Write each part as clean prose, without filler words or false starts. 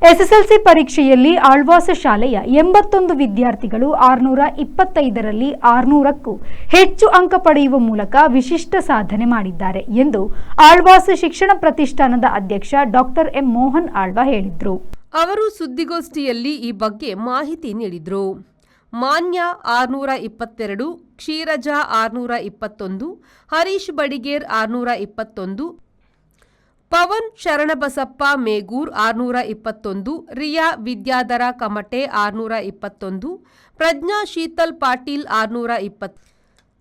SSLC ಪರೀಕ್ಷೆಯಲ್ಲಿ ಆಳ್ವಾಸ್ ಶಾಲೆಯ 81 ವಿದ್ಯಾರ್ಥಿಗಳು 625ರಲ್ಲಿ 600ಕ್ಕೂ ಹೆಚ್ಚು ಅಂಕ ಪಡೆಯುವ ಮೂಲಕ ವಿಶಿಷ್ಟ ಸಾಧನೆ ಮಾಡಿದ್ದಾರೆ ಎಂದು ಆಳ್ವಾಸ್ ಶಿಕ್ಷಣ ಪ್ರತಿಷ್ಠಾನದ ಅಧ್ಯಕ್ಷ ಡಾಕ್ಟರ್ ಎಂ ಮೋಹನ್ ಆಳ್ವ ಹೇಳಿದರು. ಅವರು ಸುದ್ದಿಗೋಷ್ಠಿಯಲ್ಲಿ ಈ ಬಗ್ಗೆ ಮಾಹಿತಿ ನೀಡಿದರು. ಮಾನ್ಯ 622, ಕ್ಷೀರಜಾ 621, ಹರೀಶ್ ಬಡಿಗೇರ್ 621, ಪವನ್ ಶರಣಬಸಪ್ಪ ಮೇಗೂರ್ 621, ರಿಯಾ ವಿದ್ಯಾಧರ ಕಮಟೆ 621, ಪ್ರಜ್ಞಾ ಶೀತಲ್ ಪಾಟೀಲ್ 620,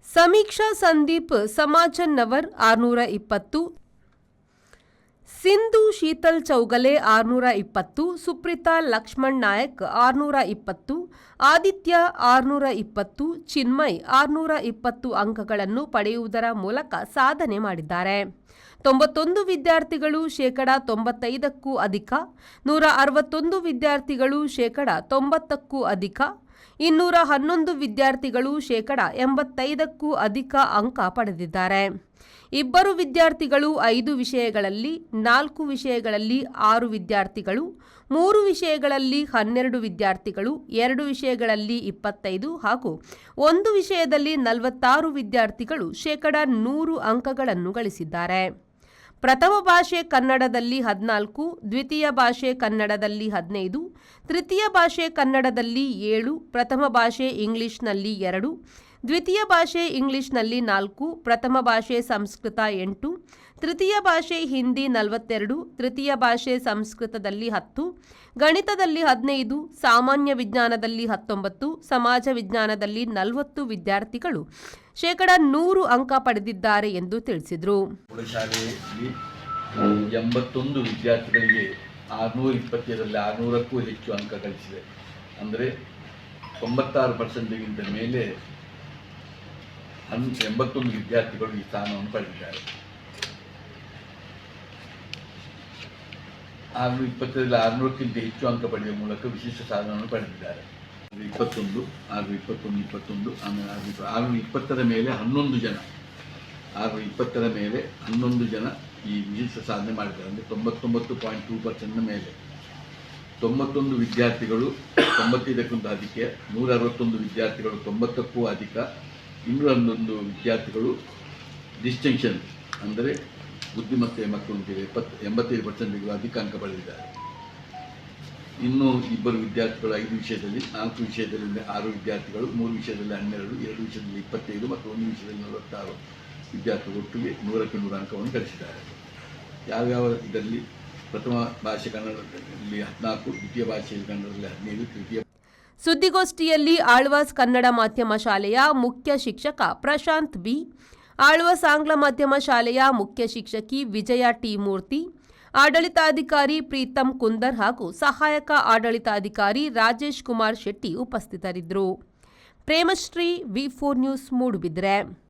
ಸಮೀಕ್ಷಾ ಸಂದೀಪ್ ಸಮಾಜನ್ನವರ್ 620, ಸಿಂಧು ಶೀತಲ್ ಚೌಗಲೆ 620, ಸುಪ್ರೀತಾ ಲಕ್ಷ್ಮಣ್ ನಾಯಕ್ 620, ಆದಿತ್ಯ 620, ಚಿನ್ಮಯ್ 620 ಅಂಕಗಳನ್ನು ಪಡೆಯುವುದರ ಮೂಲಕ ಸಾಧನೆ ಮಾಡಿದ್ದಾರೆ. 91 ವಿದ್ಯಾರ್ಥಿಗಳು 95%ಕ್ಕೂ ಅಧಿಕ, 161 ವಿದ್ಯಾರ್ಥಿಗಳು 90%ಕ್ಕೂ ಅಧಿಕ, 211 ವಿದ್ಯಾರ್ಥಿಗಳು 85%ಕ್ಕೂ ಅಧಿಕ ಅಂಕ ಪಡೆದಿದ್ದಾರೆ. 2 ವಿದ್ಯಾರ್ಥಿಗಳು 5 ವಿಷಯಗಳಲ್ಲಿ, 4 ವಿಷಯಗಳಲ್ಲಿ 6 ವಿದ್ಯಾರ್ಥಿಗಳು, 3 ವಿಷಯಗಳಲ್ಲಿ 12 ವಿದ್ಯಾರ್ಥಿಗಳು, 2 ವಿಷಯಗಳಲ್ಲಿ 25 ಹಾಗೂ 1 ವಿಷಯದಲ್ಲಿ 46 ವಿದ್ಯಾರ್ಥಿಗಳು 100 ಅಂಕಗಳನ್ನು ಗಳಿಸಿದ್ದಾರೆ. ಪ್ರಥಮ ಭಾಷೆ ಕನ್ನಡದಲ್ಲಿ 14, ದ್ವಿತೀಯ ಭಾಷೆ ಕನ್ನಡದಲ್ಲಿ 15, ತೃತೀಯ ಭಾಷೆ ಕನ್ನಡದಲ್ಲಿ 7, ಪ್ರಥಮ ಭಾಷೆ ಇಂಗ್ಲಿಷ್ನಲ್ಲಿ 2, ದ್ವಿತೀಯ ಭಾಷೆ ಇಂಗ್ಲಿಷ್ನಲ್ಲಿ 4, ಪ್ರಥಮ ಭಾಷೆ ಸಂಸ್ಕೃತ 8, ತೃತೀಯ ಭಾಷೆ ಹಿಂದಿ 42, ತೃತೀಯ ಭಾಷೆ ಸಂಸ್ಕೃತದಲ್ಲಿ 10, ಗಣಿತದಲ್ಲಿ 15, ಸಾಮಾನ್ಯ ವಿಜ್ಞಾನದಲ್ಲಿ 19, ಸಮಾಜ ವಿಜ್ಞಾನದಲ್ಲಿ 40 ವಿದ್ಯಾರ್ಥಿಗಳು 100 ಅಂಕ ಪಡೆದಿದ್ದಾರೆ ಎಂದು ತಿಳಿಸಿದರು. ಶಾಲೆಯಲ್ಲಿ 81 ವಿದ್ಯಾರ್ಥಿಗಳಿಗೆ 620ರಲ್ಲಿ 600ಕ್ಕೂ ಹೆಚ್ಚು ಅಂಕ ಗಳಿಸಿದೆ. ಅಂದರೆ 96%ಗಿಂತ ಮೇಲೆ 81 ವಿದ್ಯಾರ್ಥಿಗಳು ಈ ಸ್ಥಾನವನ್ನು ಪಡೆದಿದ್ದಾರೆ. 620ರಲ್ಲಿ 600ಕ್ಕಿಂತ ಹೆಚ್ಚು ಅಂಕ ಪಡೆಯುವ ಮೂಲಕ ವಿಶಿಷ್ಟ ಸಾಧನೆಯನ್ನು ಪಡೆದಿದ್ದಾರೆ. 21, 620 ಆಮೇಲೆ 620ರ ಮೇಲೆ 11 ಜನ 620ರ ಮೇಲೆ 11 ಜನ ಈ ವಿಶಿಷ್ಟ ಸಾಧನೆ ಮಾಡಿದ್ದಾರೆ. ಅಂದರೆ 99.2% ಮೇಲೆ 91 ವಿದ್ಯಾರ್ಥಿಗಳು 95ಕ್ಕಿಂತ ಅಧಿಕ, 161 ವಿದ್ಯಾರ್ಥಿಗಳು 90ಕ್ಕೂ ಅಧಿಕ, 211 ವಿದ್ಯಾರ್ಥಿಗಳು ಡಿಸ್ಟಿಂಕ್ಷನ್ ಅಂದರೆ ಬುದ್ಧಿಮತ್ತೆ ಮಕ್ಕಳು 85%ಗೂ ಅಧಿಕ ಅಂಕ ಪಡೆದಿದ್ದಾರೆ. ಇನ್ನೂ 2 ವಿದ್ಯಾರ್ಥಿಗಳು 5 ವಿಷಯದಲ್ಲಿ, 4 ವಿಷಯದಲ್ಲಿ 6 ವಿದ್ಯಾರ್ಥಿಗಳು, 3 ವಿಷಯದಲ್ಲಿ 12, 2 ವಿಷಯದಲ್ಲಿ 25 ಮತ್ತು 1 ವಿಷಯದಲ್ಲಿ 46 ವಿದ್ಯಾರ್ಥಿಗಳು ಒಟ್ಟಿಗೆ 100ಕ್ಕೆ 100 ಅಂಕವನ್ನು ಗಳಿಸಿದ್ದಾರೆ. ಯಾವ್ಯಾವ ಇದರಲ್ಲಿ ಪ್ರಥಮ ಭಾಷೆ ಕನ್ನಡದಲ್ಲಿ 14, ದ್ವಿತೀಯ ಭಾಷೆಯಲ್ಲಿ ಕನ್ನಡದಲ್ಲಿ 15, ತೃತೀಯ. ಸುದ್ದಿಗೋಷ್ಠಿಯಲ್ಲಿ ಆಳ್ವಾಸ್ ಕನ್ನಡ ಮಾಧ್ಯಮ ಶಾಲೆಯ ಮುಖ್ಯ ಶಿಕ್ಷಕ ಪ್ರಶಾಂತ್ ಬಿ, ಆಳ್ವಾಸ್ ಆಂಗ್ಲ ಮಾಧ್ಯಮ ಶಾಲೆಯ ಮುಖ್ಯ ಶಿಕ್ಷಕಿ ವಿಜಯ ಟಿ ಮೂರ್ತಿ, ಆಡಳಿತಾಧಿಕಾರಿ ಪ್ರೀತಂ ಕುಂದರ್ ಹಾಗೂ ಸಹಾಯಕ ಆಡಳಿತಾಧಿಕಾರಿ ರಾಜೇಶ್ ಕುಮಾರ್ ಶೆಟ್ಟಿ ಉಪಸ್ಥಿತರಿದ್ದರು. ಪ್ರೇಮಶ್ರೀ, ವಿ4 ನ್ಯೂಸ್, ಮೂಡುಬಿದ್ರೆ.